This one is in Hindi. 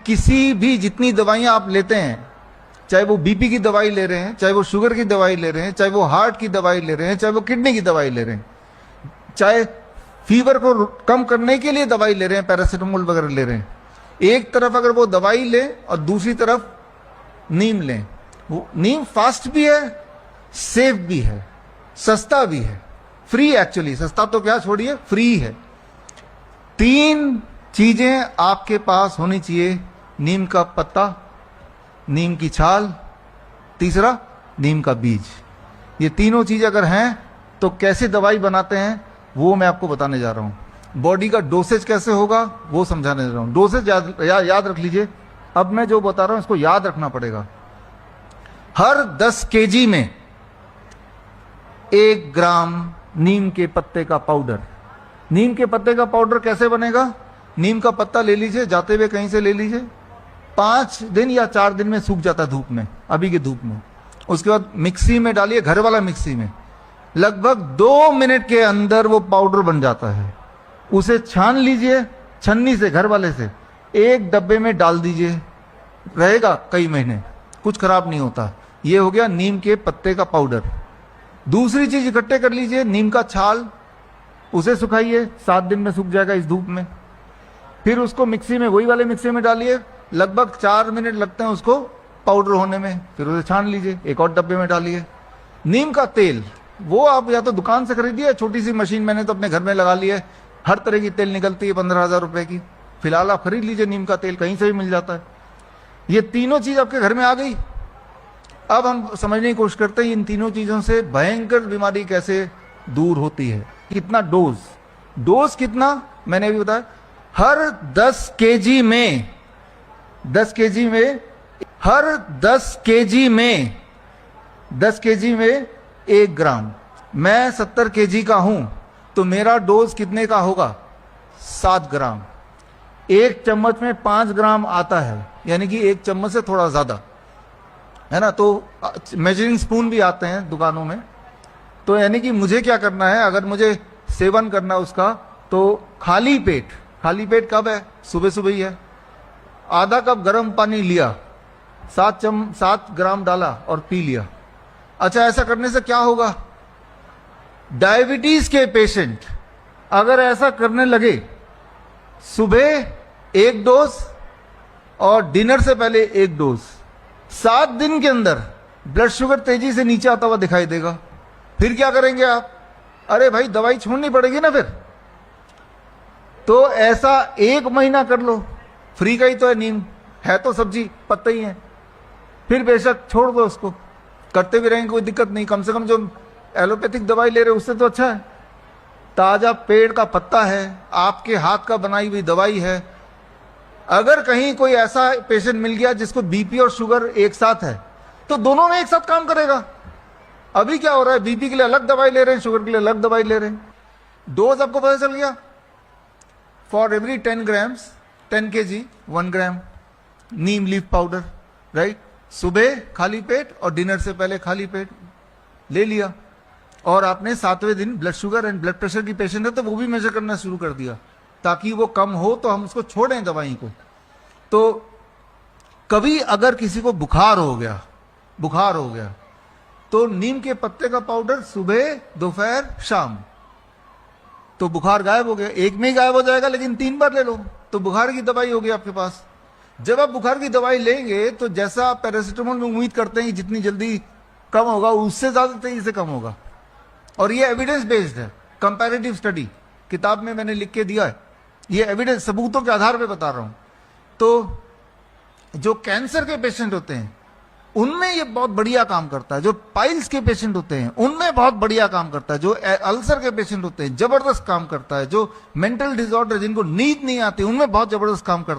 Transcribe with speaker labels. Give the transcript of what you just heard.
Speaker 1: किसी भी जितनी दवाइयां आप लेते हैं, चाहे वो बीपी की दवाई ले रहे हैं, चाहे वो शुगर की दवाई ले रहे हैं, चाहे वो हार्ट की दवाई ले रहे हैं, चाहे वो किडनी की दवाई ले रहे हैं, चाहे फीवर को कम करने के लिए दवाई ले रहे हैं, पैरासीटामोल वगैरह ले रहे हैं, एक तरफ अगर वो दवाई ले और दूसरी तरफ नीम लें, वो नीम फास्ट भी है, सेफ भी है, सस्ता भी है, फ्री एक्चुअली, सस्ता तो क्या छोड़िए, फ्री है। 3 चीजें आपके पास होनी चाहिए, नीम का पत्ता, नीम की छाल, तीसरा नीम का बीज। ये तीनों चीज अगर हैं तो कैसे दवाई बनाते हैं वो मैं आपको बताने जा रहा हूं। बॉडी का डोसेज कैसे होगा वो समझाने जा रहा हूं। डोसेज याद रख लीजिए। अब मैं जो बता रहा हूं इसको याद रखना पड़ेगा। हर 10 केजी में 1 ग्राम नीम के पत्ते का पाउडर। नीम के पत्ते का पाउडर कैसे बनेगा? नीम का पत्ता ले लीजिए, जाते हुए कहीं से ले लीजिए, 5 दिन या 4 दिन में सूख जाता है धूप में, अभी की धूप में। उसके बाद मिक्सी में डालिए, घर वाला मिक्सी में, लगभग 2 मिनट के अंदर वो पाउडर बन जाता है। उसे छान लीजिए छन्नी से, घर वाले से, एक डब्बे में डाल दीजिए, रहेगा कई महीने, कुछ खराब नहीं होता। ये हो गया नीम के पत्ते का पाउडर। दूसरी चीज इकट्ठे कर लीजिए, नीम का छाल, उसे सुखाइए, 7 दिन में सूख जाएगा इस धूप में। फिर उसको मिक्सी में, वही वाले मिक्सी में डालिए, लगभग 4 मिनट लगते हैं उसको पाउडर होने में। फिर उसे छान लीजिए, एक और डब्बे में डालिए। नीम का तेल, वो आप या तो दुकान से खरीदिए, छोटी सी मशीन मैंने तो अपने घर में लगा ली है, हर तरह की तेल निकलती है 15,000 रुपए की। फिलहाल आप खरीद लीजिए, नीम का तेल कहीं से भी मिल जाता है। ये तीनों चीज आपके घर में आ गई। अब हम समझने की कोशिश करते हैं इन तीनों चीजों से भयंकर बीमारी कैसे दूर होती है। कितना डोज कितना मैंने अभी बताया, हर 10 केजी में, 10 केजी में, हर 10 केजी में, 10 केजी में 1 ग्राम। मैं 70 केजी का हूं तो मेरा डोज कितने का होगा? 7 ग्राम। 1 चम्मच में 5 ग्राम आता है, यानी कि 1 चम्मच से थोड़ा ज्यादा, है ना। तो मेजरिंग स्पून भी आते हैं दुकानों में। तो यानी कि मुझे क्या करना है, अगर मुझे सेवन करना है उसका, तो खाली पेट कब है? सुबह सुबह ही है। आधा कप गर्म पानी लिया, 7 ग्राम डाला और पी लिया। अच्छा, ऐसा करने से क्या होगा? डायबिटीज के पेशेंट अगर ऐसा करने लगे, सुबह 1 डोज और डिनर से पहले 1 डोज, 7 दिन के अंदर ब्लड शुगर तेजी से नीचे आता हुआ दिखाई देगा। फिर क्या करेंगे आप? अरे भाई, दवाई छोड़नी पड़ेगी ना फिर। तो ऐसा 1 महीना कर लो, फ्री का ही तो है, नीम है तो सब्जी, पत्ता ही है। फिर बेशक छोड़ दो उसको, करते भी रहेंगे, कोई दिक्कत नहीं। कम से कम जो एलोपैथिक दवाई ले रहे हो उससे तो अच्छा है। ताजा पेड़ का पत्ता है, आपके हाथ का बनाई हुई दवाई है। अगर कहीं कोई ऐसा पेशेंट मिल गया जिसको बीपी और शुगर एक साथ है, तो दोनों में एक साथ काम करेगा। अभी क्या हो रहा है, बीपी के लिए अलग दवाई ले रहे हैं, शुगर के लिए अलग दवाई ले रहे हैं। डोज आपको पता चल गया। For every 10 grams, 10 kg 1 gram Neem leaf powder, right. सुबह खाली पेट और डिनर से पहले खाली पेट ले लिया। और आपने 7वें दिन blood sugar and blood pressure की पेशेंट है तो वो भी मेजर करना शुरू कर दिया, ताकि वो कम हो तो हम उसको छोड़ें दवाई को। तो कभी अगर किसी को बुखार हो गया तो नीम के पत्ते का पाउडर सुबह, दोपहर, शाम, तो बुखार गायब हो गया। एक में ही गायब हो जाएगा, लेकिन 3 बार ले लो तो बुखार की दवाई होगी आपके पास। जब आप बुखार की दवाई लेंगे तो जैसा आप पैरासीटामोल में उम्मीद करते हैं कि जितनी जल्दी कम होगा, उससे ज्यादा तेजी से कम होगा। और ये एविडेंस बेस्ड है, कंपैरेटिव स्टडी किताब में मैंने लिख के दिया है। ये एविडेंस, सबूतों के आधार पे बता रहा हूं। तो जो कैंसर के पेशेंट होते हैं उनमें ये बहुत बढ़िया काम करता है। जो पाइल्स के पेशेंट होते हैं उनमें बहुत बढ़िया काम करता है। जो अल्सर के पेशेंट होते हैं जबरदस्त काम करता है। जो मेंटल डिसऑर्डर, जिनको नींद नहीं आती, उनमें बहुत जबरदस्त काम करता है।